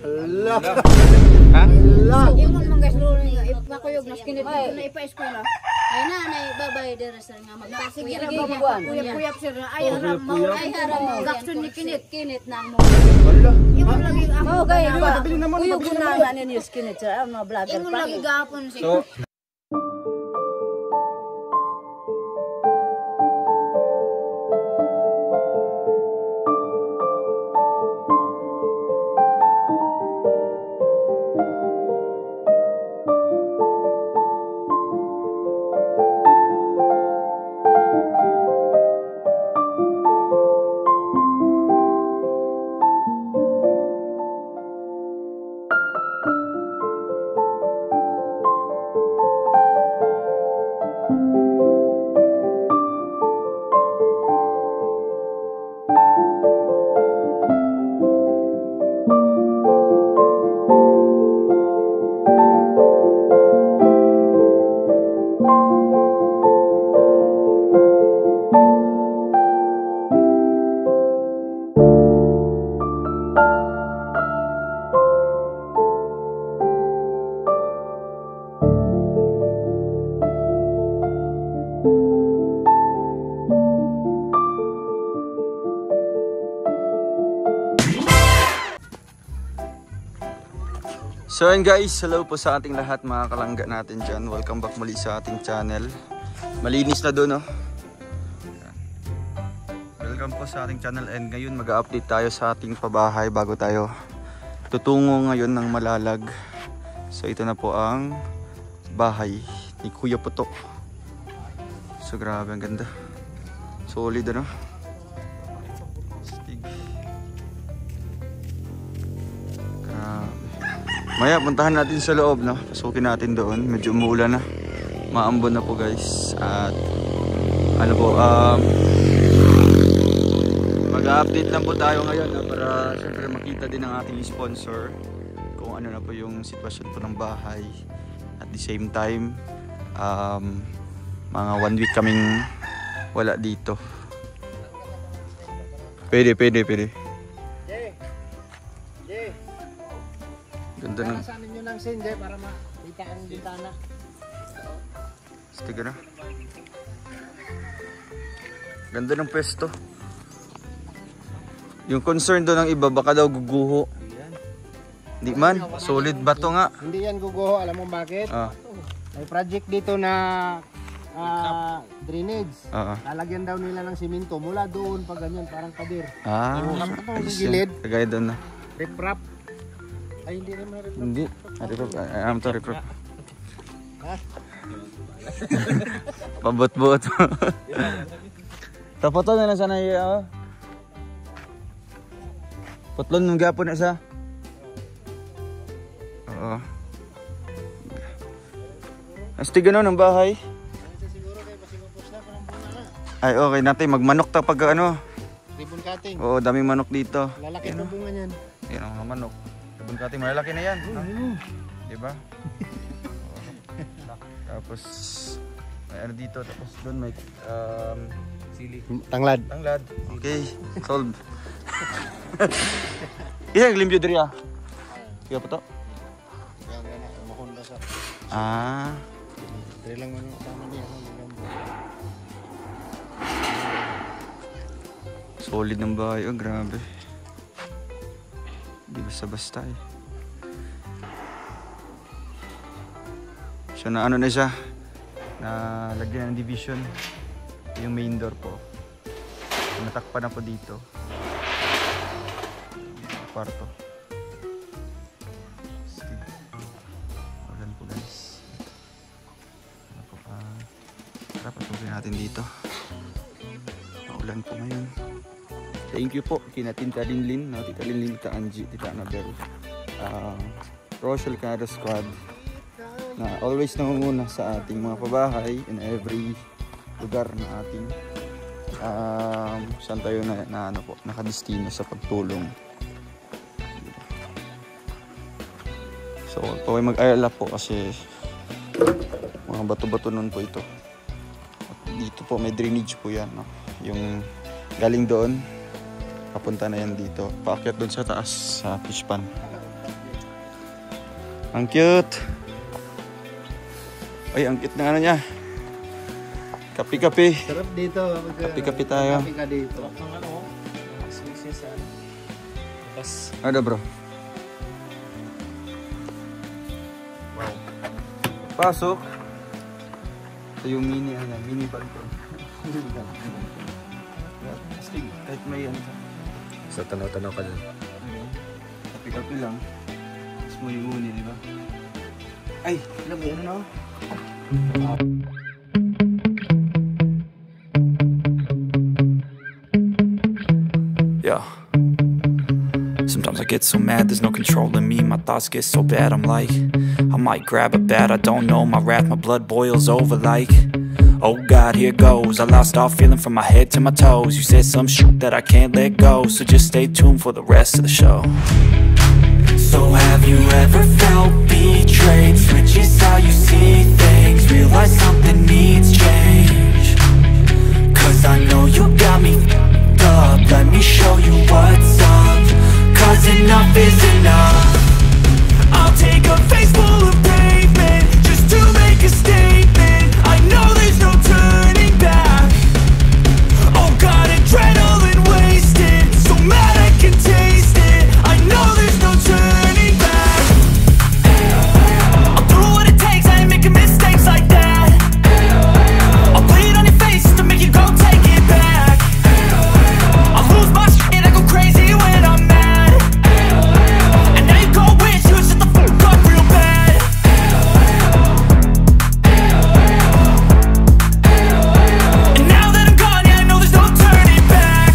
Hala. Ha? Hala. Imon man guys lolo nga ipakuyog na skinit na ipa-eskwela. Ay na babay dere sa nga magpakuyog. Kuyap-kuyap sir ay haram mo ay haram mo. Gakson ni kinit na mo. Hala. Imon lagi Mao gay kuyog na ni skinit sa mga vlogger imon pa. lagi gapon si. So and guys, hello po sa ating lahat mga kalangga natin dyan. Welcome back muli sa ating channel. Malinis na doon, no? Welcome po sa ating channel and ngayon mag-update tayo sa ating pabahay bago tayo tutungo ngayon ng Malalag. So ito na po ang bahay ni Kuya Puto. So grabe, ang ganda. Solid, ano? Maya, puntahan natin sa loob, no? Pasukin natin doon. Medyo umuulan na. Maambon na po, guys. At ano po, mag-update lang po tayo ngayon, no? Para syempre makita din ng ating sponsor kung ano na po yung sitwasyon po ng bahay. At the same time, mga 1 week kaming wala dito. Pwede. Ganda ng Saanin nyo ng sinde para makita ang bintana. stick na. Ganda ng pwesto. Yung concern doon ng iba, baka daw guguho. Hindi man, solid bato nga. Hindi yan guguho, alam mo bakit? May project dito na drainage. Lalagyan daw nila ng simento mula doon pa ganyan, parang pader. Yung gilid. Kagaya doon na. Riprap. Ay, hindi naman riprap. Hindi. Riprap. Alam to riprap. Pabot-bot. Tapoton na lang sana yung putlon ng gapon na isa. Oo. Astig ano ng bahay. Ay okay natin magmanok ta pag ano. Ribbon cutting. Oo, daming manok dito. Lalaki ng bunga niyan. Yan ang mga manok. Ribbon cutting malalaki na yan. Di ba? Tapos may ano dito, tapos doon may sili. Tanglad. Okay, solve. Iya limpyo diri ah. Kaya pa to? Diri lang mo sama niya. Solid ng bahay, oh grabe. Di basta-basta eh. So na ano na siya, na lagyan ng division yung main door po. Natakpan na po dito. Kwarto. Ulan po guys. Ano po pa? Tara, pasukin natin dito. Ulan po ngayon. Thank you po kina Tita Linlin, no? Tita Linlin, Tita Angie, Tita Annabel, Rochelle Canada Squad na always nangunguna sa ating mga pabahay in every lugar na ating saan tayo na ano po, nakadestino sa pagtulong. So ito ay mag-alala po kasi mga bato-bato nun po ito. At dito po may drainage po yan, no? Yung galing doon Papunta na yan dito. Paakyat dun sa taas, sa fish pan. Ang cute! Ay, ang cute na ano niya. Kapi-kapi. Sarap dito. Kapi-kapi tayo. Kapi ka dito. Ada bro. Wow. Pasok. Ito yung mini balcon. Astig, kahit may ano. So, tanaw-tanaw ka dun. Kapi-kapi lang. Tapos mo yung uni, di ba? Ay, alam mo, ano na? Yeah. Sometimes I get so mad, there's no controlling me. My thoughts get so bad, I'm like, I might grab a bat, I don't know. My wrath, my blood boils over like, oh God, here goes. I lost all feeling from my head to my toes. You said some shit that I can't let go, so just stay tuned for the rest of the show. So have you ever felt betrayed? Switches how you see things, realize something needs change. Cause I know you got me f***ed up, let me show you what's up. Cause enough is enough. I'll take a face full of pavement just to make a statement. I know there's no turning back. Oh God, adrenaline wasted, so mad I can taste it. I know there's no turning back. I'll do what it takes, I ain't making mistakes like that. I'll play it on your face to make you go take it back. I'll lose my shit, I go crazy when I'm mad. And now you go wish you would shut the fuck up real bad. And now that I'm gone, yeah, I know there's no turning back.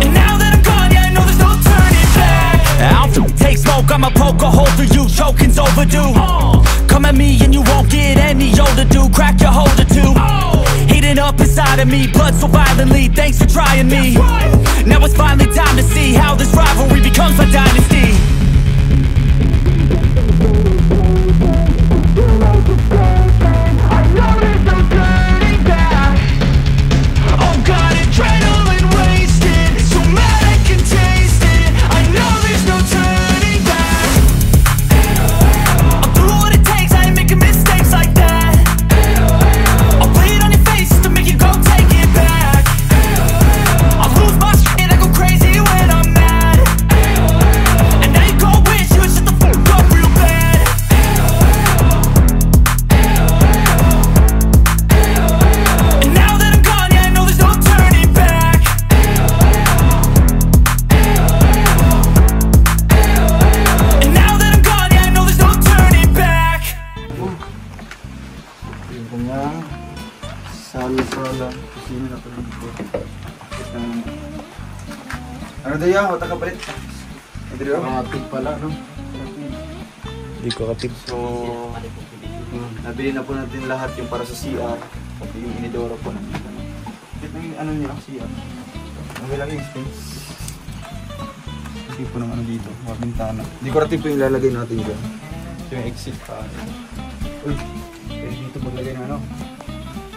And now that I'm gone, yeah, I know there's no turning back. I'll take smoke, I'ma poke a hole through you, choking's overdue. Come at me and you won't get any older, dude. Crack your holder too. Heating up inside of me, blood so violently. Thanks for trying me. Now it's finally time to see how this rivalry becomes my dynasty. I know there's no turning back. Oh God, adrenaline wasted, so mad I can taste it. I know there's no turning back. I'll do what it takes, I ain't making mistakes like that. I'll play it on your face to make you go take it back. I'll lose my shit, I go crazy when I'm mad. And now you go wish you would shut the fuck up real bad. And now that I'm gone, yeah, I know there's no turning back. And now that I'm gone, yeah, I know there's no turning back. Yung kanyang sala-sala. Kusina na pala dito. Ano daw yan? Wata ka palit? Ito rin Mga pig pala, no? Hindi ko kapit. So, nabili na po natin lahat yung para sa CR. Pati yung inidoro po natin. Ito yung ano niya, CR. Ang ilang yung space. Hindi po ng ano dito, mga bintana. Decorative po yung ilalagay natin dyan. Ito yung exit pa. Uy, pwede dito maglagay ng ano.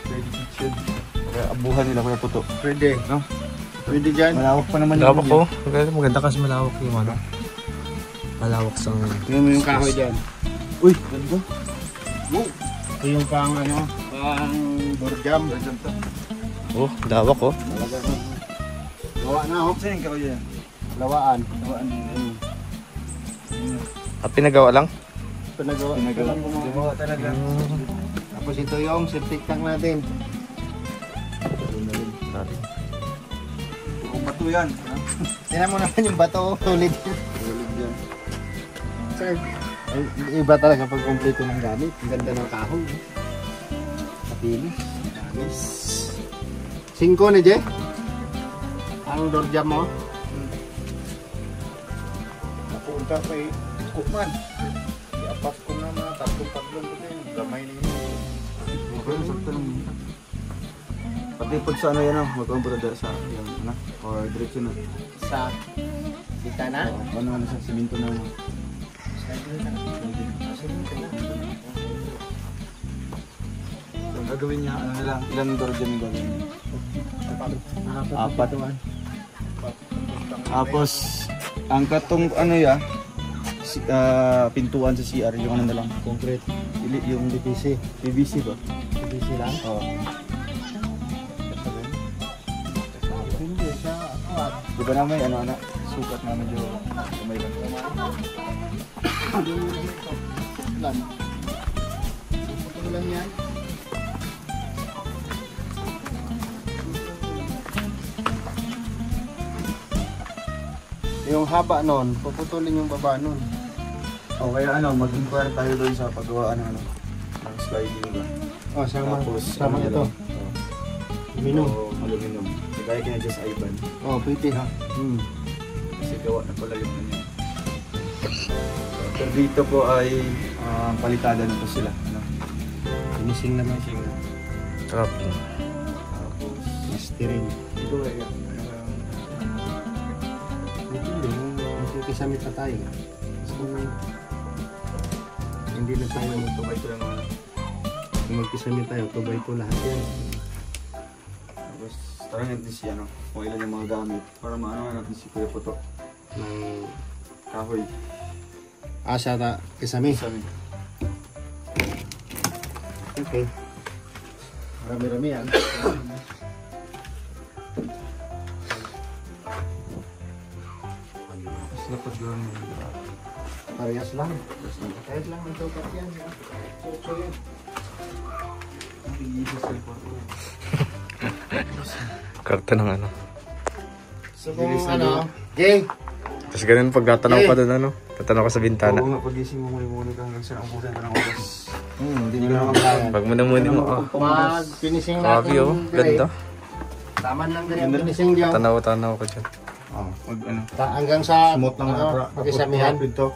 Pwede kitchen. Kaya abuhan nila kaya puto. Pwede. No? Pwede dyan. Malawak pa naman Malawak po. Maganda kasi malawak yung ano. Malawak sa... Tingnan mo yung kahoy dyan. Uy, ganda. Wow. Ito yung pang ano, pang burjam. Oh, lawak oh. Talaga. Gawa na, oh. Saan yung kahoy dyan? Lawaan. Tawaan din. At pinagawa lang? Pinagawa. Gumawa talaga. Tapos ito yung septic tank natin. Kung bato yan. Tingnan mo naman yung bato, solid. Tulog yan. Sir, iba talaga pag kompleto ng gamit. Ang ganda ng kahoy. Kapilis. Gamis. 5 na, Je? Ang door jam mo? Napunta pa eh. Kukman. Iapas ko na mga tatlong ko din. Gamay ninyo. Okay, sakto lang yun. Pati pag sa ano yan ah, magkakumputa sa yan, ano? Or diretso na. Sa kita na? Ano ano sa siminto na mo. Gagawin niya, ano na lang, ilang door dyan yung gagawin niya? Apat. Tapos, ang katong ano ya, pintuan sa CR, yung ano na lang, concrete. Yung PVC. PVC ba? PVC lang? Oo. Hindi siya. Di ba naman ano, sukat na medyo kamay lang. Lan. Ito lang yan. Yung haba nun, puputulin yung baba nun. O kaya ano, mag-inquire tayo doon sa paggawa ng sliding ba? Oh, sama ano ito. lang, Aluminum. Aluminum. Kaya kaya just Ivan. Oh, pwede ha. Kasi gawa na pala yung ano. Pero dito po ay palitada na po sila. Ano? Finishing naman. Trapping. Tapos, Steering. dito ay Magkikisamit na tayo. So, hindi na tayo tumay ko lang ano. kung magkisamit tayo, tubay ko lahat yan. Tapos, tara natin si ano, kung ilan yung mga gamit. Para maano natin si Kuya Puto. Ng Kahoy. asa ta kisame. Sabi. Okay. Marami-rami yan. Tapos dapat gawin mo. Parehas lang. Kahit lang ang tukat yan. So yan. Karta ng ano. So kung ano, Jay! Tapos ganun pag tatanaw ka doon ano. Tatanaw ka sa bintana. Oo nga, pagising mo muli-muli ka hanggang sa ang pusa ng oras. Hindi na makakayan. Pag muna-muni mo. Mag-finishing Grabe natin. oh. Ganda. Taman lang din ang finishing diyan. Tanaw-tanaw ko dyan. Oo, mag ano. Hanggang sa Smooth lang na. pag-isamihan. Ito.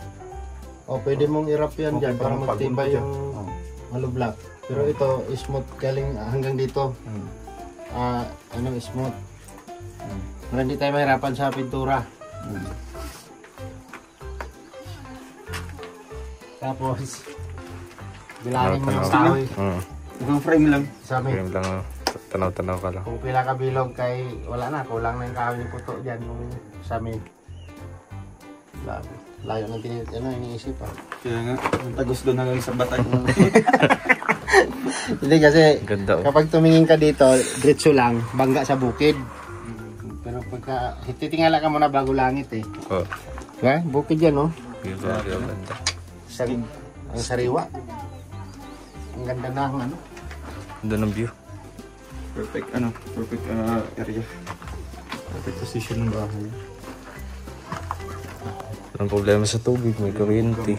O pwede mong i-wrap yan dyan para magtibay yung Oo. hollow block. Pero ito, smooth galing hanggang dito. Smooth. Para hindi tayo mahirapan sa pintura. Tapos, bilangin mo yung kahoy. Ibang frame lang. Sabi, Game lang oh. Tanaw-tanaw ka lang. kung pila ka bilog kay wala na, kulang na yung kahoy ni Puto dyan. Kung sa amin. Layo ng iniisip ah. Kaya nga, ang tagos doon hanggang sa batay. Hindi kasi, Ganda oh. kapag tumingin ka dito, diretso lang, bangga sa bukid. Pero pagka, titingala ka muna bago langit eh. Oh. Diba? Bukid yan oh. Grabe oh. Ganda. Ang sariwa. Ang ganda na ang ano. Ganda ng view. Perfect area. Perfect position ng bahay. Walang problema sa tubig. May kuryente.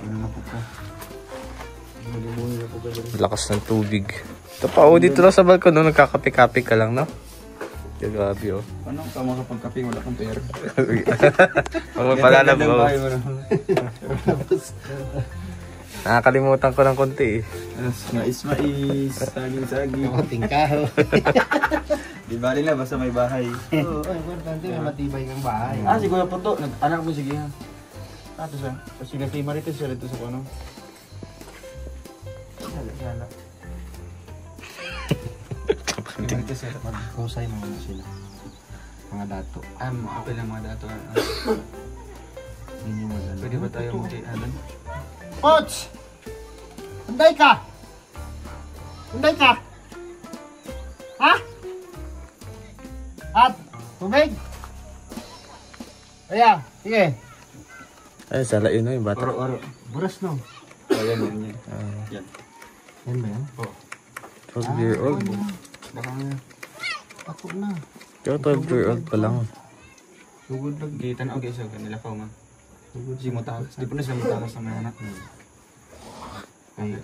Lakas ng tubig. Ito pa oh. Dito lang sa balkon no. Nagkakape-kape ka lang no. Grabe oh. Ano ka makapagkape? Wala kang pera. Huwag mo palalab oh. Nakakalimutan ko ng konti eh. Mais, saging. Kamuting kaho. Di bali na, basta may bahay. Oo, importante may matibay kang bahay. Si Kuya Puto, anak mo sige ha. Ito siya. Sige kay Marites siya dito sa ano. Sala. Marites siya. Husay mo na sila. Mga dato. Okay lang mga dato. Hindi mo Pwede ba tayo mag-alan? Coach! Unday ka! Unday ka! Ha? At, tubig! Ayan, sige. Ay, sala yun oh, yung bata. Oro. Buras no. Ayan. Yan. Yan ba yan? 12-year-old. Baka nga. Ako na. Pero 12-year-old pa lang. Sugod lang. Gitan ako guys. Nilakaw man. Si Mutakas. Di po na sila Mutakas sa may anak. Ay,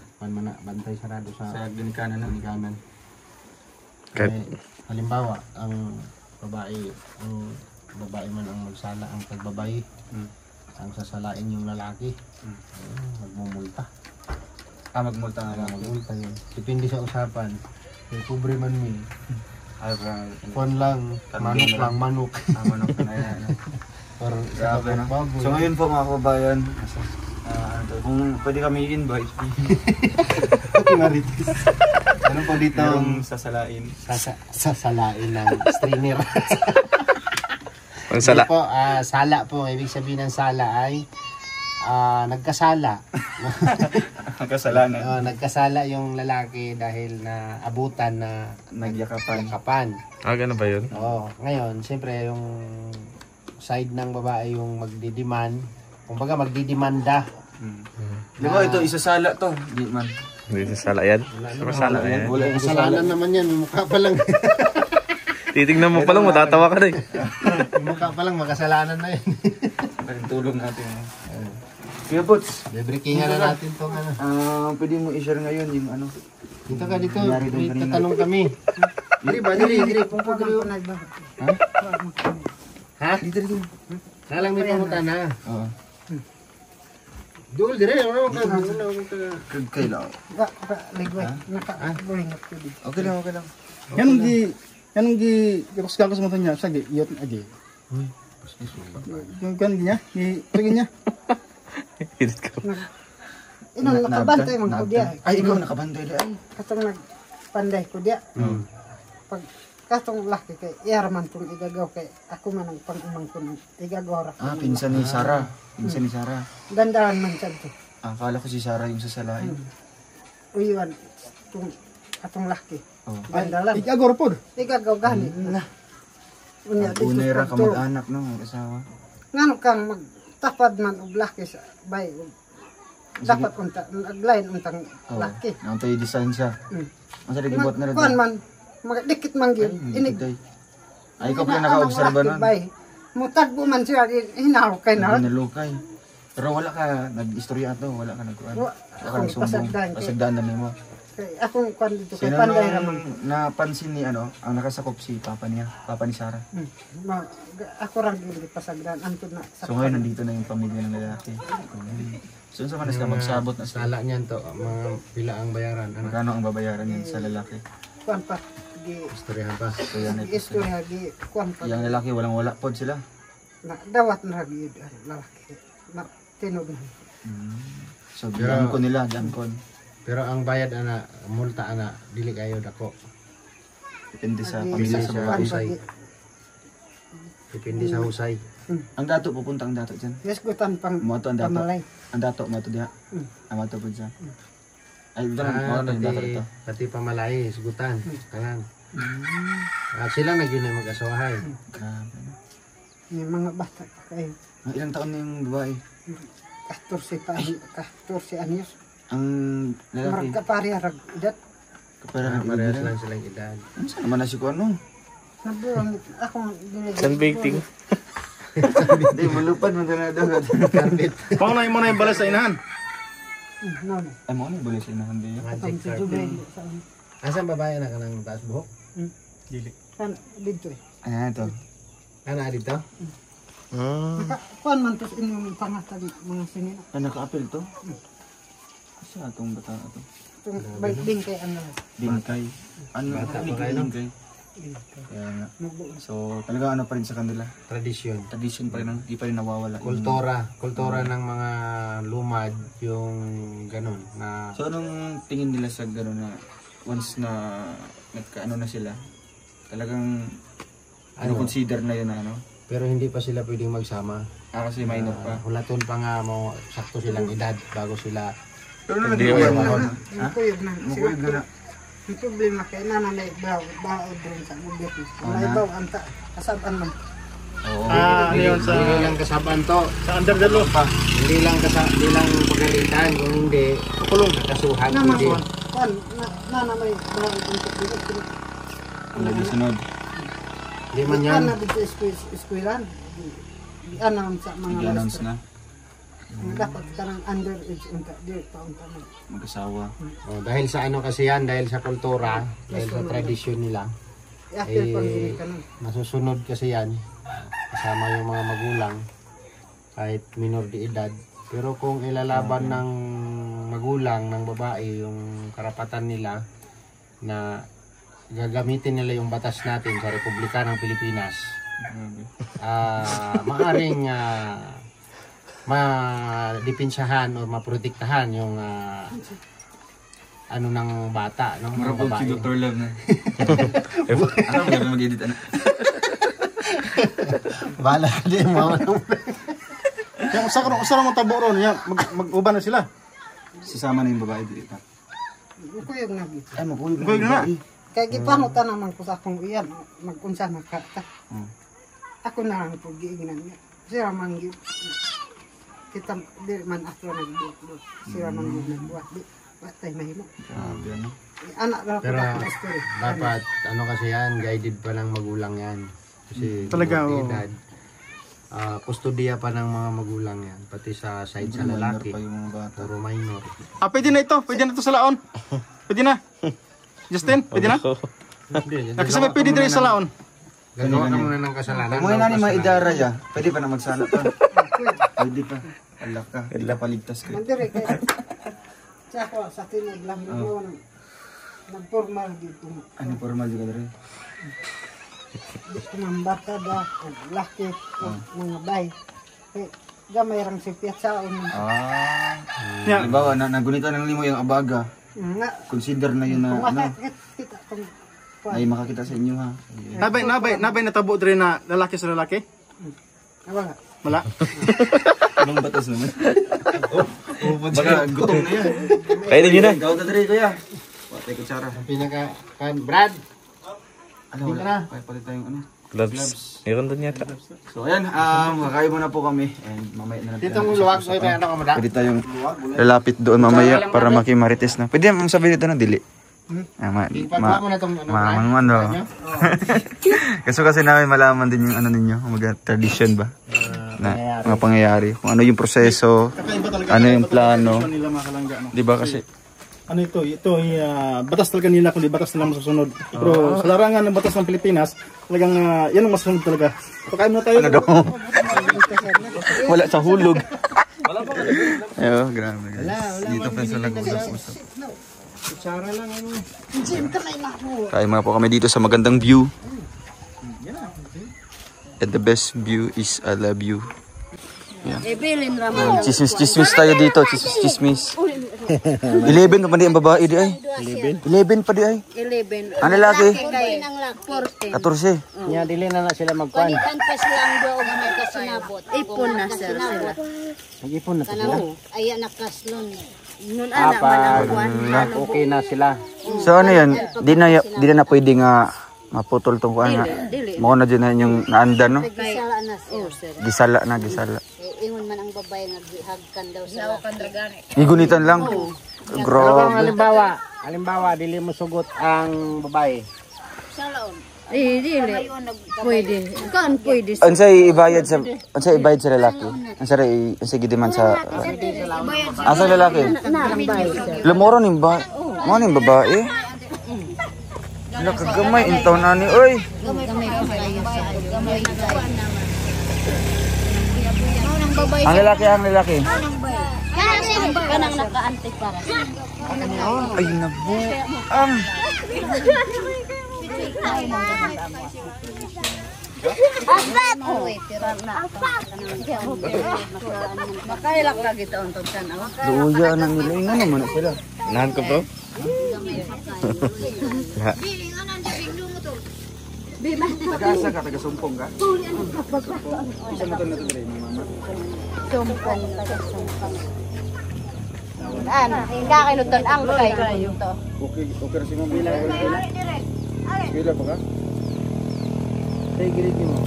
bantay sarado sa ginikanan na. ginikanan. Kahit Halimbawa, ang babae man ang magsala, ang pagbabae. Ang sasalain yung lalaki. Magmumulta. Magmulta nga lang. Magmumulta yun. Depende sa usapan. Kung pobre man mo Kwan lang, manok. Manok na yan. Or Grabe, no? baboy. So ngayon po mga kababayan, Kung pwede kami invite. Okay, Marites. Ano po dito? Merong sasalain. Sasalain ng stringer. Ang sala. Hindi po, sala po. Ibig sabihin ng sala ay nagkasala. Kasalanan. Nagkasala yung lalaki dahil na abutan na Nagyakapan. Ganun ba yun? Ngayon, siyempre yung side ng babae yung magdidemand. Kumbaga magdidemanda. Di ba ito, isasala to. Di man. Hindi sa sala yan. Sa sala yan. Wala yung Kasalanan naman yan, yung mukha pa lang. Titignan mo pa lang, matatawa ka na eh. Yung mukha pa lang, makasalanan na yan. Tulong natin. Kuya Boots, Bebreakingan na natin itong ano. pwede mo i-share ngayon yung ano. Dito ka dito, Nangyari doon may kanina. tatanong kami. Dili ba? Dili. Ha? Dito. Nalang may pamutan na. Oo. Dul, dire. Okay lang. Okay lang. Yan ang kapos mo niya sa iyot aje. Yung kan niya, ni niya. Hidit ka. Inang nakabantay man ko diya. Ay, ikaw nakabantay di ay. Katong nagpanday ko diya. Pag katong laki kay iyarman kung igagaw kay ako man ang pangumang ko igagaw ra. Pinsan ni Sarah. Dandahan man sad to. Akala ko si Sarah yung sasalain. Uyuan kung atong laki. Oh. Dandalan. Igagor pod. Igagaw gani. Unya Unay ra ka mag-anak no, mag-asawa. ngano kang magtapad man og laki sa bay. Dapat unta naglain untang laki. Ang tayo design siya. Ang sa gibot na Kuan rin. man magdikit man gyud. Inig Ay, ikaw pa naka-obserba nun. Mutagbo man siya, hinaro kay na. Nalukay. Pero wala ka nag-istorya ato, wala ka nag-kuan. Wala ka nagsumbong. Pasagdaan na mo. Akong kuan dito kay Sino panday ra man. napansin ni ano, ang nakasakop si Papa niya, Papa ni Sarah. Ako ra gyud pasagdan antud na. So ngayon nandito na yung pamilya ng lalaki. So sa manas ka magsabot na sila. Sala niyan to, mga pila ang bayaran. Ano? Magkano ang babayaran yan sa lalaki? Kuan pa gi Istoryahan pa. So yan ito. istorya gi kuan pa. Yung lalaki walang wala pod sila. Na dawat na gyud ang lalaki. Na tinud na. So diangkon nila, diangkon. Pero ang bayad ana, multa ana, dili kayo dako. Depende sa pamilya sa Kuan babae. pa gi. Depende sa husay. Ang dato pupunta ang dato diyan. Yes gutan pang Moto ang dato. pamalay. Ang dato mo to diha. Ang moto po diyan. Ay, doon mo na yung dato ito. Pati pamalay, sugutan. Kanang. At sila na yun ay mag-asawahay. Grabe. Yung mga bata pa kayo. Ilang taon na yung babae? 14 anyos. Ang lalaki? Marag kapari arag edad. Kapara ng Parehas ibig. lang silang edad. Ano saan naman na si Kuano? Nabuang ako Sunbathing. Hindi, malupad mo na daw. Paunay mo na yung balas sa inahan. No. Ay, mo ano yung balik sa inahan din yun? Magic carpet. Asan babae na ka ng taas buhok? Kan dito eh. Ayan, ito. Ano dito? Kuan man to inyong pangatag mga singin. Ay, naka-apel to? Kasi atong bata ito. Itong baiting kay ano. Bingkay. Ano? Bata pa Bingkay, kayo, no? bingkay. Kaya nga. So, talaga ano pa rin sa kanila. Tradisyon. Tradition pa rin, di pa rin nawawala. Kultura ng mga lumad yung ganun na So, anong tingin nila sa gano'n na once na nagka-ano na sila, talagang ano consider na yun na ano? pero hindi pa sila pwedeng magsama. Kasi minor pa. Hulaton pa nga mo sakto silang edad bago sila. Pero ano Hindi, nag-iwan wala. mo? Ang kuyog na. Mukuyog na na. Ang problema kay nanay baw doon sa mubit. May baw anta kasaban man. Oo. Ano yun sa... Hindi lang kasaban to. Sa under the law. Hindi lang pagalitan kung hindi Kulong. kasuhan Naman kundi. kuan na may baw dito. Wala sunod. Hindi man yan. Na dito eskwelahan. Di announce sa mga Nag-announce na. dapat kanang underage unta di pa unta man. Mag-asawa. Oh, dahil sa ano kasi yan, dahil sa kultura, dahil sa tradisyon nila, After Eh, pang dili kanon. masusunod kasi yan kasama yung mga magulang kahit minor de edad. Pero kung ilalaban ng magulang ng babae yung karapatan nila na gagamitin nila yung batas natin sa Republika ng Pilipinas, maaring madipinsahan o maprotektahan yung ano ng bata, ng mga Marapag si babae. Dr. Love na. Ano mo mag-edit ano? Bala din mama. Kaya usa mo tabo ron, mag-uban na sila. Sasama na yung babae dito. Kuyog na gid. Ay mapuyog Kuyog na. Kay gipangutan naman ko sa akong iyan, mag-unsa makata. Ako na lang po giingnan niya. Sira man gid. Kita di man ako nagbuot. Sira man gid nagbuot. Di patay mahimo. Grabe ano. Anak ra ko Pero na story. dapat ano kasi yan, guided pa ng magulang yan. Kasi Talaga, oo. edad, kustudiya pa ng mga magulang yan, pati sa side sa Minor lalaki. pa yung mga bata. Puro minor. Pwede na ito. Pwede na ito sa laon. Pwede na. Justin, pwede na? Nakasabay pwede din sa laon. Gagawa ka muna ng kasalanan. Kung na ni mga idara ya, pwede pa na magsala pa. Pwede pa. Alak ka. Hindi ka paligtas ka. Mandiri kay. Sa ako sa tinud lang mo nagpormal dito. Ano formal juga dere? Gusto ng bata da, laki, mga bay. Kaya gamay rang si Piatsaon. Yeah. Halimbawa, nagunita ng limo yung abaga. Nga, Consider na yun na, kung ano, makakita kung ay makakita sa inyo ha. Nabay natabo rin na lalaki sa lalaki? wala. Wala. Anong batas naman? Baka gutom na yan. Kainin nyo na. Ikaw na dere kuya. Patay kutsara. Pinaka, Brad, Ano wala? Palit tayong ano. Gloves. Meron doon yata. So ayan, kakain muna po kami. And mamaya na dito mong luwag, so ito yung ano ka mada. Pwede tayong lalapit doon mamaya para makimarites na. Pwede mong sabihin dito na dili. Ipagawa mo na itong ano. Kasi namin malaman din yung ano ninyo, mga tradition ba? Na mga pangyayari. Kung ano yung proseso, Kakaiba talaga. ano yung plano. Tradisyon nila mga kalangga. No? Di ba kasi Ano ito ay batas talaga nila kundi batas nila masusunod. Pero sa larangan ng batas ng Pilipinas, talagang yan ang masunod talaga. Pagkain mo tayo. ano daw? Wala sa hulog. Ayo, grabe guys. Dito pa sa nag-usap-usap. Kutsara lang ano. Kain mga po kami dito sa magandang view. And the best view is I love you. Evelyn Ramon. Chismis tayo dito, chismis. 11 pa di ang babae di ay. 11 pa di ay. 11. Ang lalaki? Kay nang 14. 14. Nya dili na sila magkuan. Panikan pa silang do og nagkasinabot. Ipon na sir sila. Nag-ipon na to sila. Kanang aya nakaslon. Nun ana man ang kuan. Okay na sila. So ano yan? Di na pwede nga maputol tong kuan nga. Mao na din na yung naandan no. Gisala na sir. Gisala. Ingon man ang babae naghagkan daw sa Igunitan lang. Pero kung Grabe. halimbawa dili mo sugot ang babae. salaon. Dili. Pwede. Kan pwede. Unsay ibayad sa lalaki? Unsay gidiman sa asa lalaki? Narang bahay sir. Lumoro ning ba? Mo ning babae. Wala kagamay intaw na ni oy. Gamay pa kayo sa gamay naman. Ang babae Ang lalaki. kanang nakaantik para. Ay nabu. Apat! Uy, tiran na. Makailak na kita untuk sana. Luya na nila nga naman na sila. Nahan ko bro. Taga-asa ka, taga-sumpong ka? Isa mo to na to dre, mama. Sumpong, taga-sumpong. Hingga kinuton ang kayo to. Okay ra si mama. Pila pa ka? Tay girid mo.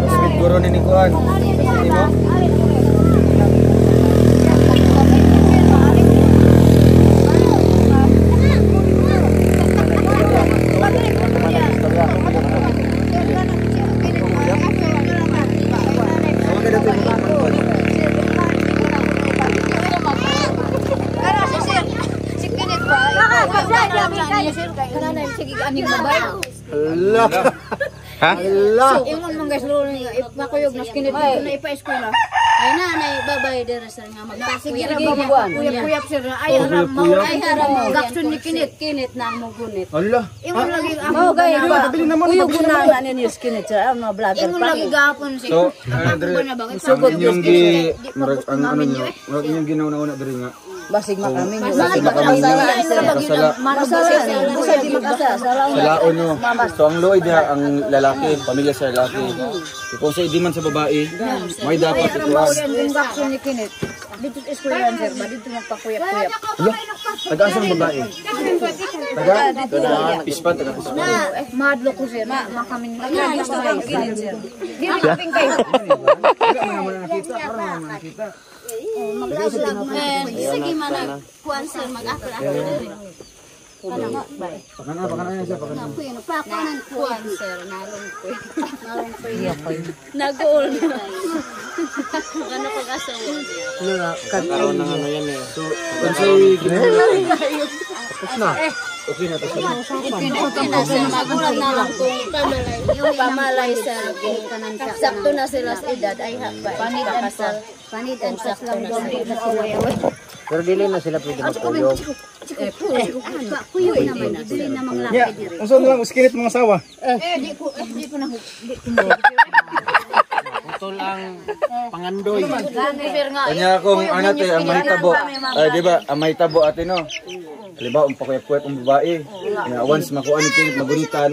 Speed guro ni Kuan. Kasi mo? Ha? So, ingon mong guys, lolo niya, ipakuyog na skinit na ipa-eskwela. Ay nanay babay dere sir nga Sige ra magpakuyap. babuan. Kuyap sir. Ay haram mo. Ay haram mo. Gaksun ni kinit na mo gunit. Ala. Ingon lagi Mo gay Bili naman. kuyo gunanan ninyo skinit sir. Ano vlogger Ingon lagi gahapon si. So, ang inyong ang ano nyo, ang inyong ginauna-una diri nga. Basig makami. Basig makami nyo. Sa laon nyo. So, ang loy diha, ang lalaki, pamilya sa lalaki. Kung sa di man sa babae, may dapat ituan. Yung gaksun ni kinit. Dito sa eskwelahan sir, ba dito magpakuyap-kuyap. Tagaan sa babae. Taga? Pispan, taga pispan. Madlo ko sir, makamin. Gusto kang kinit sir. Di mo kaping kayo. Mag-vlog man. Sige man kuan sir mag-apil-apil diri. Kana ba? Pakana siya, pakana. Pakuan kuan sir nalong ko. Nag-goal. Ano pag asawa? Karoon na ano yan eh. So, Kung sa'y ginawa. Tapos na. Okay na, tapos na. Okay na sir, magulat na lang kung pamalay sir. Sakto na sila sa edad ay pakasal. Panitan sakto na sila. pero dili na sila pwede magpuyog. Kuyo naman, dili na mga Yeah. Unsa na lang uskinit mga asawa? di ko na Utol ang pangandoy. sir nga. Kanya kung ano te, ang mahitabo. Ay, di ba? Ang mahitabo ate no. Halimbawa, ang pakuyap-kuyap ang babae. Kanya, once makuha ni Kinit, magunitan.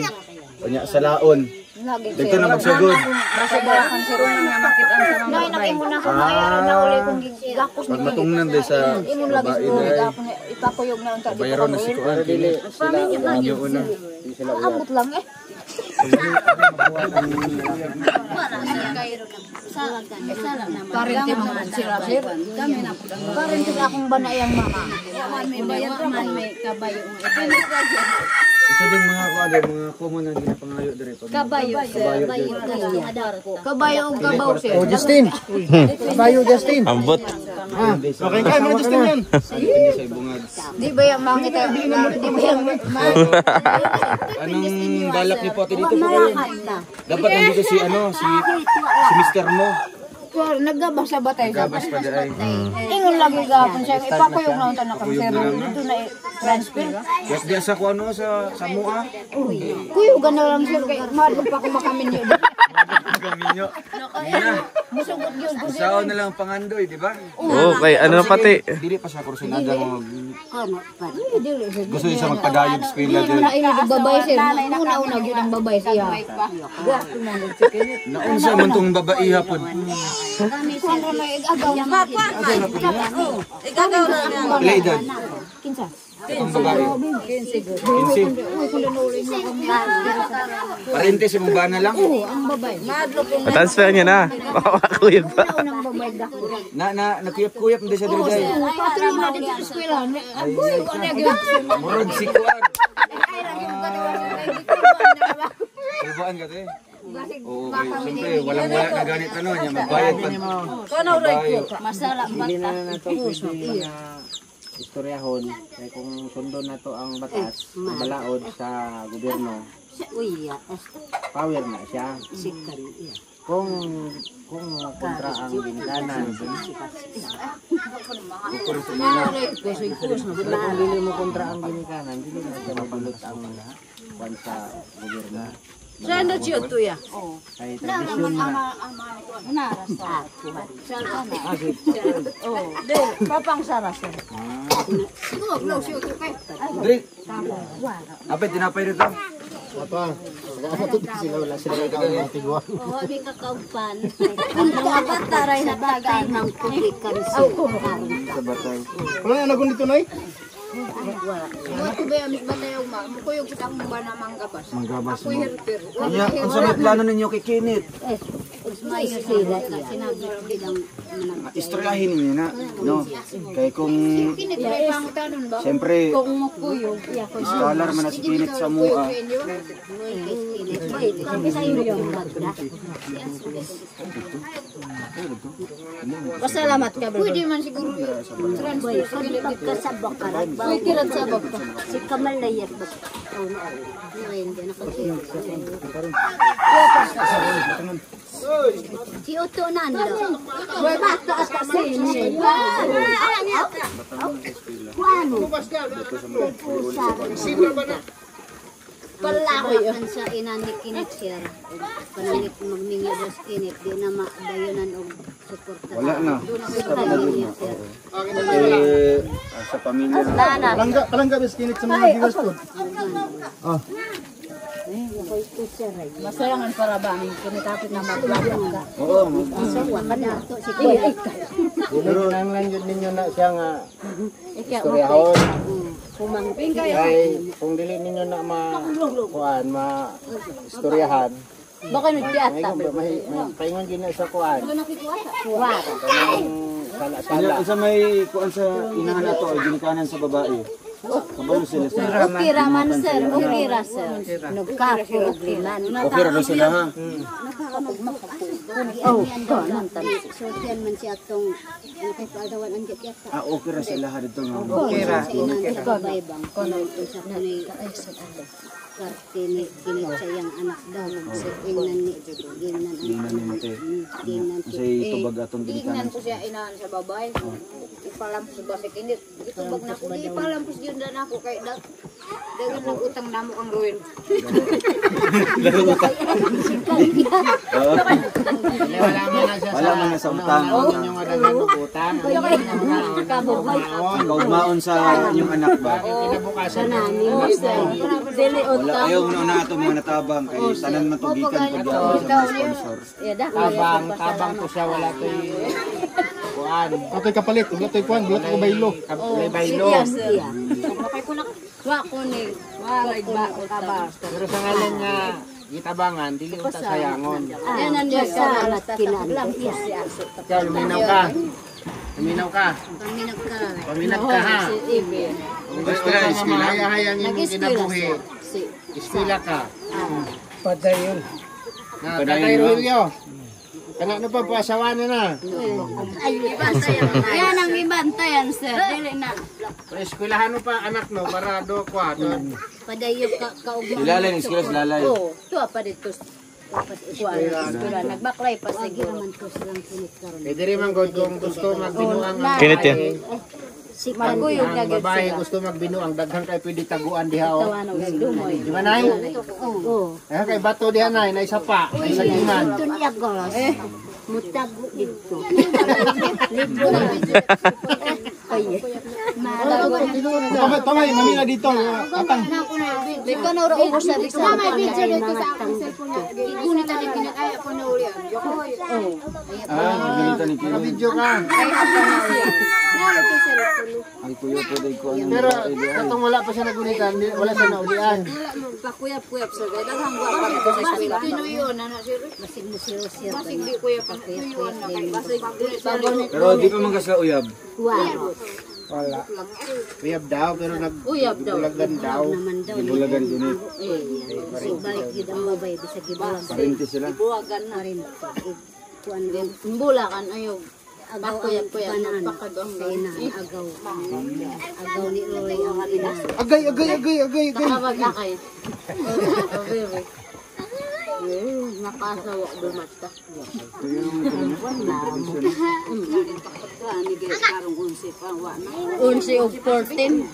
Kanya, sa laon. Dito na magsagod. Basta ba kan sir nga makita ang sarang Nay nakimo na ko na uli kung gakos Pag matungnan din sa ingon lagi babae siguro dahil gapon ipakuyog na unta bayaron na si Kuan Kinit. Yung una. Ambot lang eh. Parente naman sila sir. Kami na po. Parente akong banayang mama. May bayad man may kabayo. Isa din mga kuan, mga common na ginapangayo dire pag Kabayo sir. Kabayo adar ko. Kabayo og kabaw sir. Oh, Justin. Kabayo, Justin. Ambot. Okay, kaya mo na Justin yan. hindi sa ibungad. Di ba yung mangita? Di ba yung Anong balak niyo po ate dito po kayo? Dapat nandito si ano, si Mr. Mo. Naggabas sa batay sa Gabas pa dire. ingon lagi gapon siya ipakuyog na unta na kami sir. Dito na transfer. Yes, di sa kuano sa Mua. Kuyugan na lang sir kay mahal pa ko makamin yun. Gaminyo. Musugot yun. Sao na lang pangandoy, di ba? Okay, ano na pati? Dili pa siya kursunada mag Dili sir. gusto niya sa magpadayog sa pila Hindi mo na inod babay sir. Una-una yun ang babay siya. Naunsa man tong babae hapon. Kung na igagaw na. Igagaw na niya. Pila edad? Kinsa? Itong babae. 15. Parente si Mubana lang. Ang babay. Transfer niya na. Baka makakuyog pa. Ang babay dako. Nakuyap-kuyap hindi siya diri guys. Patuloy na dito sa eskwela. Ang kuyog ano gyud. Murag si Kuan. Kubaan ka te. Oo, okay. Siyempre, walang-wala na ganit ano niya. Magbayad pa. Masala Hindi na nato pwede istoryahon. Kaya kung sundo na to ang batas, balaod sa gobyerno, power na siya. Kung kontra ang ginikanan, kung dili mo kontra ang ginikanan, dili na siya mapalot ang kwan sa gobyerno. Saan na siya ito ya? Kaya tradisyon na. Papang saras. Dre. Apit tinapay rito. Apa? Sila wala sila kang tigwa. Oo, di ka kaugpan. Ang mga bataray na bagay ng kulikan sa Sa batay. Wala na nagun dito nay. Ito ba yung batay uma? Kuyog kita ang ba na manggabas. Manggabas mo. Kanya, kung sa may plano ninyo kay Kinit, Mayo sila. Sinabi bilang istoryahin niyo na. No? Kaya kung, Kinitry pang tanon ba? siyempre, kung mukuyog. scholar man na si Kinit sa Mua. Pasalamat ka bro. Pwede man siguro transfer sa Pagkasabak ka. Uy, kirat sabak ka. Si Kamal Layat ba? Si Uto nando. Boy bata kasi ni. Kuano? Pala ko yun sa inanikinit siya. Panangit magmingi dos kinit. Di na madayonan o suporta. Wala na. Sa pamilya. Palangga bis kinit sa mga viewers ko. Masayangan para ba aming kinitapit na mag-vlog ka? Oo. Pero nang lang yun ninyo na siya nga istoryahon. Kaya kung dili ninyo na ma-istoryahan, Baka nagtiata. may paingon din na sa kuan. Kuwara. Sala-sala. Isa may kuan sa inahan nato ay ginikanan sa babae. Kabalo sila sa. Okay raman sir. Okay ra sir. Nagkapo og liman. Okay ra daw sila ha. Oh, kanan tan. So diyan man siya tong kay padawan ang gyata. Okay ra sila ha dito nga. Okay ra. Ikaw ba ibang kono sa kanay kini sayang anak daw sa ingnan ni ingnan Tingnan ni mate. ingnan Kasi tubag atong ginikanan. ko siya inahan sa babae. Ipalampos ba sa kinit. Itubag na ako. Di ipalampos yun na ako kay dagan nag-utang namo ang ruin. Wala man na siya Wala man na sa utang. Inyo nga dagang utang. Kaugmaon sa inyong anak ba? Kinabukasan na. dili Wala ayaw mo na ato mga natabang kay tanan matugikan pag sa sponsor. Tabang ko siya wala to'y kuan. Ato'y kapalit, wala to'y kuan, wala to'y baylo. May baylo. wa ko ni wa ba utaba. Pero sa ngalan nga gitabangan, dili unta sayangon. Anan dia sa alat kinaan. Ikaw, luminaw ka. Luminaw ka. Paminag ka ha. Kung gusto ka mamahayahayang imong kinabuhi, eskwela ka. Padayon. Patay Rogelio. Kana na pa pasawanan na. Yan ang ibantayan sir. Dili na Eskwelahan mo pa anak no para do kwa. padayo ka kaugma. Ilalay sila silalay. Oh, tuwa pa dito. Eskwela nagbaklay pa sige man to silang kinit karon. Pwede rin man God kung gusto magbinuang ang Kinit yan. Si Maguyog na ang babae gusto magbinuang daghan kay pwede taguan diha o. tawanog dumoy. Di ba nay? Oh. Eh kay bato diha nay, nay sapa, nay sagingan. Ito niya golos. Mutago dito. Libro na. Ay. Tamay, mamina dito. Atang. Biko na ro ubos sa bisa. May video dito sa aking cellphone niya. Igunit na pinakaya ko na uli. Ginita ni Kilo. Video ka. Ay kuya pwede ko ano. Pero katong wala pa siya nagunitan, wala siya naulian. Pakuyap-kuyap sa gaya. Daghang buwan pa dito sa eskwela. Tinuyon na sir. Basig mo siya. Basig di kuya pa. Tinuyon na kay basig. Pero di pa man kasla uyab. Wow. Wala. Uyab daw pero nagbulagan daw. Naman daw. Bulagan gunit. So balik gid ang babay bisag gibulag. Parente sila. Buwagan na rin. Kuan bulakan ayo. Agaw Pakuyap-kuyap. kanan. Pakagong Sa ina agaw. Agaw ni Roy ang ina. Agay. Tawag akay. Nakasawa dumata. Unsi og 14.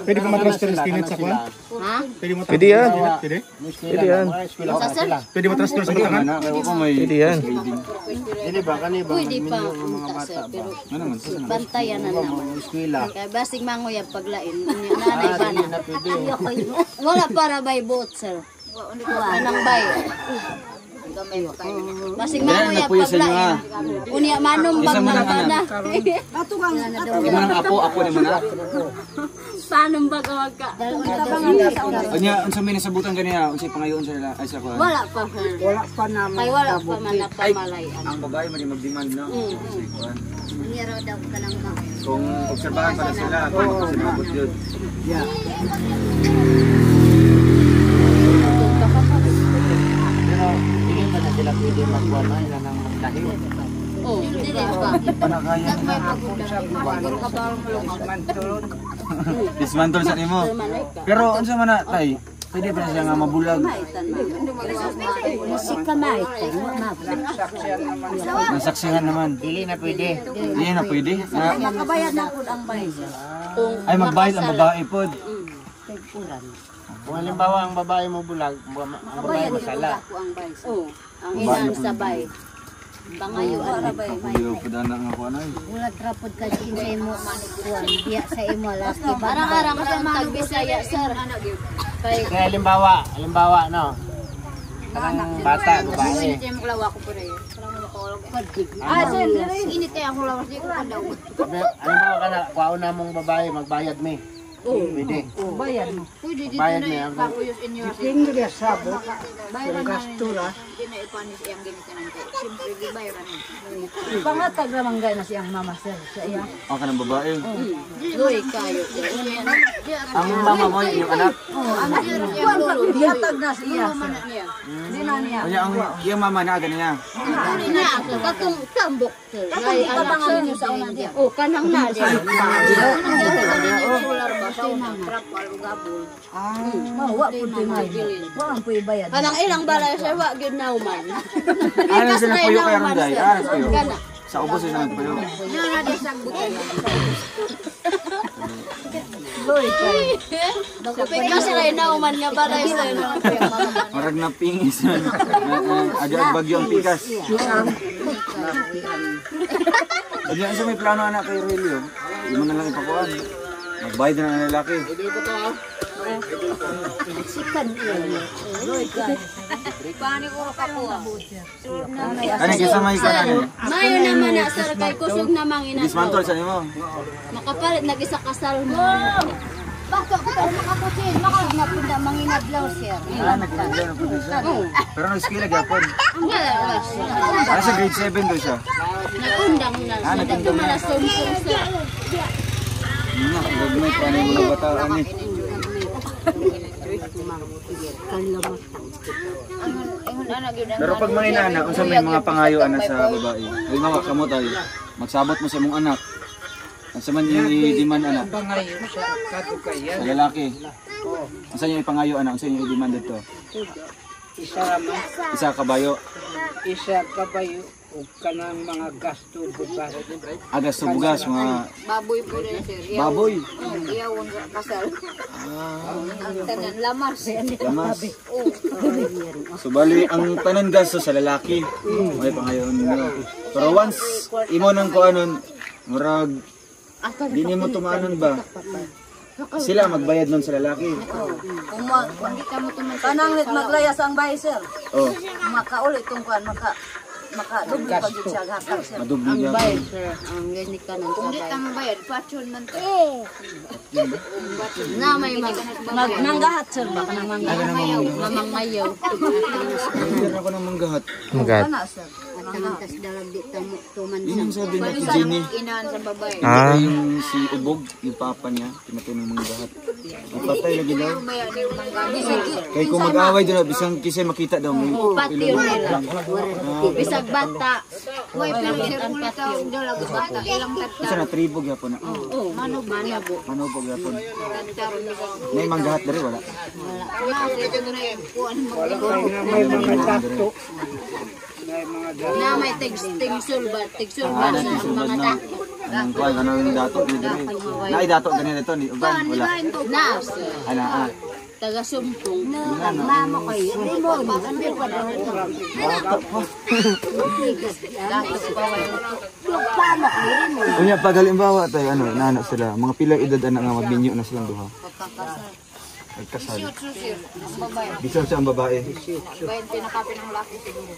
Pwede ko matransfer yung kinit sa kuan? Ha? Pwede mo Pwede yan. Pwede? Pwede yan. Pwede mo transfer sa batangan? Ana kay ko may Pwede yan. Dili ba kani ba? Pwede pa Mga unta bata sir ba? pero ano man sa bantayan na naman. Eskwela. Kaya basig mangoyab paglain. Nanay pa Dili na. na pwede. Wala para bay boat sir. Anang bay. Basig mangoyab napuyo sa inyo, paglain. Unya manong Isa man ang bag na. Imo nang apo naman na. Paano ba kawag ka? Anya unsa may nasabutan kaniya unsay pangayoon sa nila ay sa kuan. Wala pa sir. Wala pa naman. Kay wala pa man napamalayan. Ang babae man yung mag-demand no. Sa kuan. Unya raw daw ka nang ma. Kung obserbahan pa na sila kung sinabot yun. Pero hindi pa na sila pwede magkuha na ilan ang magtahiw. Oh, dili ba? Panakaya na. Siguro ka ba Dismantle sa nimo. Pero unsa man na tay? Pwede pa siya nga mabulag. Si kamay tay Nasaksihan naman. Dili na pwede. Hindi na pwede. makabayad na pud ang bayad. Ay magbayad ang babae pod. Kung halimbawa ang babae mo bulag, ang babae masala. Oh, ang ilan sabay. Bangayo ara bay. Kuya pud ana nga ko anay. Bulag rapod ka din sa imo kuan diya sa imo last di ba? Arang-arang ka sa Bisaya sir. Kay Kaya halimbawa no. Kanang bata, babae. Hindi mo klawa ko po rin. Ah, sir, init kaya ako lawas di ko kadaw. Halimbawa ka na, kuwaon na mong babae, magbayad me. Pwede. Bayad mo. Pwede dito Bayad na niya. yung kakuyos inyo. Hindi sabot. Bayaran na rin. Hindi na ipanis iyang ginito ng tayo. Siyempre, di bayaran na. Pangatag naman gay na siyang mama sir sa iya. Ang kanang babae. Loy kayo. Ang mama mo, yung anak. Diatag na siya. Hindi na niya. Kanya ang iyang mama na ganiya. na ako. Katong tambok. Ay, anak sa inyo sa unang diya. Oh, kanang na diya. Solar ba? Sa unang trap, alugabol. Wa pud may. Wa ang puy bayad. Kanang ilang balay siya, wa gyud nauman. Ano sila puyo kay Ronday? Ano puyo? Kana. Sa ubos sila nagpuyo. Yan na diya sa butan. Loy kay. Kapag sila nauman nga balay sa inyo. Marag na pingis. Agad bagyo ang pikas. Diyan sa may plano anak kay Relio. Hindi mo na lang ipakuan. Magbayad na ng lalaki. Sikan iya. Loy kay. Paano ko kapo? Ano kisama ka na ni? Mayo naman na sir kay kusog namang ina. Dismantle sa nimo. Makapalit nag-isa kasal mo. Baka ko makapusin, makapunda manginadlaw sir. Nagpapagyan na po siya. Pero nag-skill gyapon. Ang galas. Ano sa grade 7 do siya? Nagundang na. Nagundang na sumpong sir. Gagmay pa ni mga bata ani. Pero pag mga inana, unsa may mga pangayo ana sa babae. Halimbawa kamo tayo, magsabot mo sa imong anak. Unsa man i-demand ana? Pangayo sa kadukayan. Sa lalaki. Unsa yung ipangayo ana? Unsa yung i-demand dito? Isa raman, Isa kabayo. isa kabayo o kanang mga gasto bukas. Agas sa bugas mga Baboy po rin sir. baboy. Iyawon sa kasal. Ang tanan lamas. Lamas. So bali ang tanan gasto sa lalaki. May pangayo ninyo. Pero once imo nang kuanon murag di nimo tumanon ba? Sila magbayad nun sa lalaki. Kung hindi ka mo tumunta. Kanang lit maglayas ang bahay sir. Oh, Makaulit tong kuan maka-double pag siya gatag sir. madubli Ang yan. bayad sir. Ang gani ka nang sabay. Kung di ka mabayad, patyon man to. Na may Nanggahat sir ba kanang mamangayaw. Mamangayaw. Bigyan ako ng manggahat. Magat. na sir. Kantas dalag di tamo tuman Yun yung sabi na kay sa Jenny. inahan sa babae. Ah. Yung si Ubog, yung papa niya, pinatay ng manggahat. Ipatay lagi daw. Bayad ni manggabi. Kaya kung mag-away doon, bisang kisay makita daw. May Patio nila. Bisag bata. Uy, pero sir, kung ikaw dalag bata, ilang Isa tatta. na tribog yapon na. Oh, manog manabo. Manubog yapon. Tattaron ni sa May manggahat dere wala. wala. Kasi ito na yung kuan mo. May mga gasto. May mga gasto. Na may tigsul ba sa mga dako. Ang kuan kanang dato ni dere. Nay dato gani dito ni uban wala. Na, Ana taga sumpong. Mama kay mo maganda pa daw. Unya pag halimbawa tay ano naanak sila, mga pila edad ana nga magbinyo na silang duha. Nagkasal. Bisan sa ang babae. Bayan pinakapin ng laki siguro.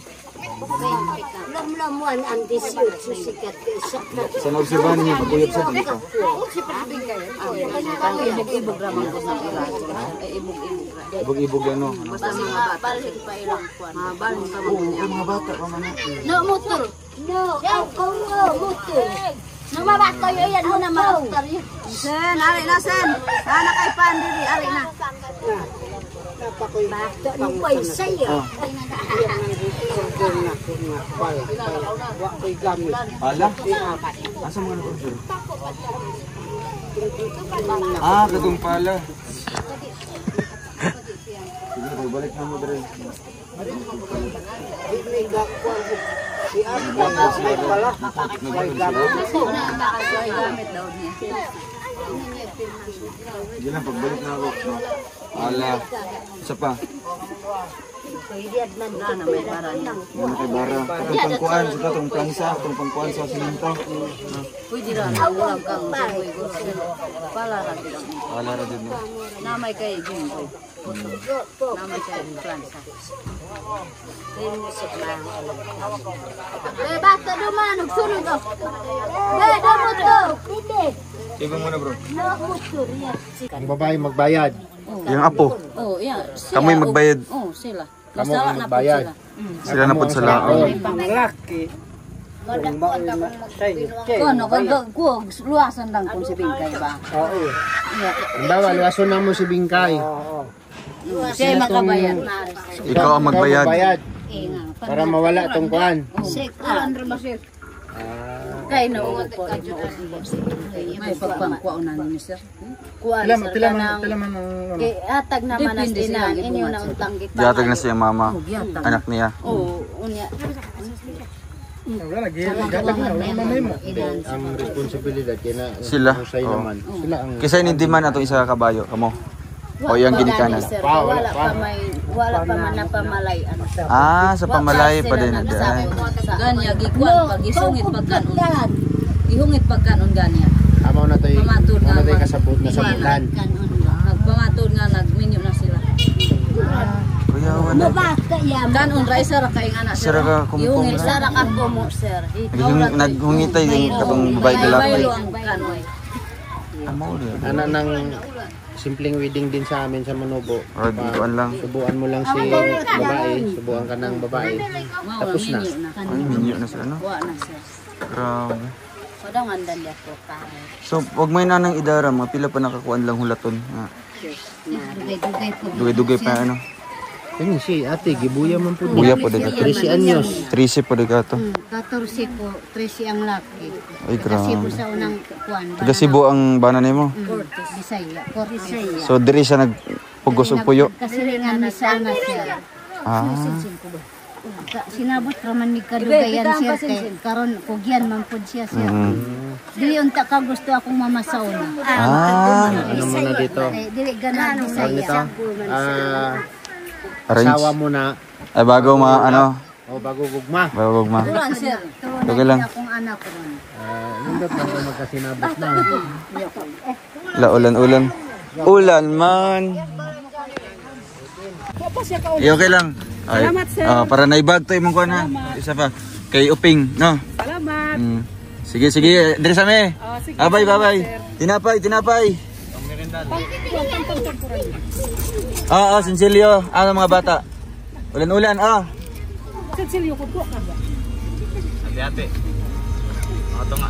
Lamlamuan ang 18 sikat isa. Sa naobserbahan niyo pagkuyog sa dito. Nag-ibog raman ko sa ira. Ibog-ibog. Ibog-ibog yan no. Basta mga balik pa ilang kuan. Mabalong ka Oo, mga bata pa man. No, motor. No, ako mo muto. Nang mabato yun, yan mo na mabato yun. Sen, ari na sen. Ana kay pandiri, ari na. Basta ni Boy saya. Pala? Asa mga na-order? Ah, katong pala. Sige, balik na mo dre. Sige lang, pagbalik na ako. Ala, isa pa. Na may para niya. Yan kay Bara. Itong pangkuan, sa itong plansa, itong pangkuan sa siminto. Pwede rin, ulang kang saboy ko. Palara din. Palara din mo. Namay kay Jimbo. Namay kay Plansa. Basta duman, nagsunod ako. Damot to. Sige muna bro. Ang babae magbayad. Yung apo. Oh, yeah. Kamoy magbayad. Oh, sila. Kamu Masala ang na po magbayad. sila. Sila na po sa laon. Kono, ko luwasan lang kung si Bingkay ba? Oo. Halimbawa, luwason na mo si Bingkay. Siya makabayad. Ikaw ang magbayad. Para mawala tong kuan. Kay na uwat po. May pagpangkuan na ni sir. Kuan Pila man ang kay atag naman as inang inyo na untang kita. Diatag na siya mama. Anak niya. Oo, unya. wala lagi. Gatag na wala mo. Ang responsibilidad kina Sila. Usay Oo. naman. Sila ang Kisa hindi man atong isa ka kabayo kamo. O yung ginikanan. Wala pa man na pamalay ano. Ah, sa pamalay pa din. Ganya gikuan pag isungit pagkanon. Ihungit pagkanon ganya. amaw na toy Pamatod nga na toy ba? kasabot na sa bulan. Nagpamatod nga nagminyo na sila. Kuya wala. Kanon ra isa ra kay anak Sira ka kumpong. Ihungit sa ra ka kumo sir. Naghungitay yung katong babae lalaki. Baylo ang kanon. Amaw din. Ana nang simpleng wedding din sa amin sa Manubo. O, dituan lang. Subuan mo lang si babae, subuan ka ng babae. Tapos na. Ay, minyo na sila, no? Wa na sir. Grabe. So daw andan dia ko ka. So, wag may nanang idara, mga pila pa nakakuan lang hulaton. Dugay-dugay po. Dugay-dugay pa, ano? Kani si ate gibuya man pud. Buya po din. 13 anyos. 13 po din ka to. 14 po, 13 ang laki. Ay, Kasi po grabe. sa unang kuan. Taga Cebu ang banan mo. Bisaya. Bisaya. So, diri siya nagpugos og puyo. Kasi ringan ni sana siya. Ah, Sinabot raman ni kadugayan siya kay karon kugyan man pud siya siya. Dili unta ka gusto akong mamasauna. Ano mo na dito? Dili ganan Tawag Bisaya. nito? arrange. Sawa mo na Ay, bago ano, o bago gugma. bago ma. Turan sir. Okay lang. Akong anak ko ron. Nindot lang ko magkasinabot na. La ulan-ulan. Ulan man. Okay lang. Salamat sir. Para naibag to imong kuan ha. Isa pa. Kay Uping, no? Salamat. Sige, sige. Diri sa me. Bye, bye. Tinapay. Sinsilyo. Ano mga bata? Ulan-ulan, Sinsilyo ko ka ba? Ate. Mga tunga.